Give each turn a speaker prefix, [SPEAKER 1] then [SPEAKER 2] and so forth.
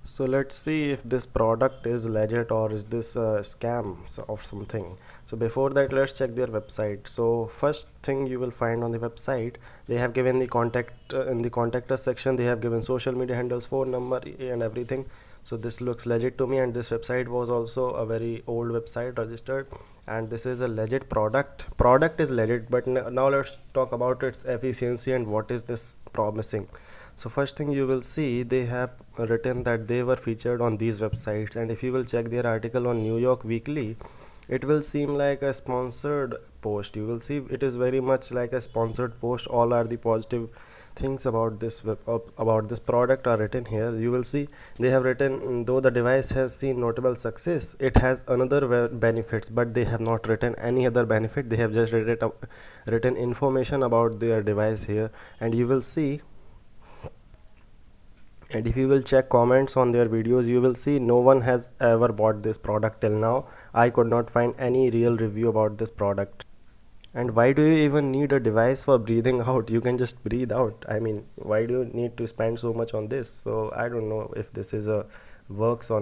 [SPEAKER 1] So let's see if this product is legit or is this a scam of something. So before that, let's check their website. So first thing you will find on the website, they have given the contact in the contact us section. They have given social media handles, phone number, and everything. So this looks legit to me, and this website was also a very old website registered, and this is a legit product. Product is legit, but now let's talk about its efficiency and what is this promising. So first thing you will see, they have written that they were featured on these websites, and if you will check their article on New York Weekly, it will seem like a sponsored post. You will see it is very much like a sponsored post. All are the positive things about this about this product are written here. You will see they have written, though the device has seen notable success, it has another benefits, but they have not written any other benefit. They have just written information about their device here, and you will see, and if you will check comments on their videos, you will see no one has ever bought this product till now. I could not find any real review about this product. And why do you even need a device for breathing out? You can just breathe out. I mean, why do you need to spend so much on this? So I don't know if this is a works or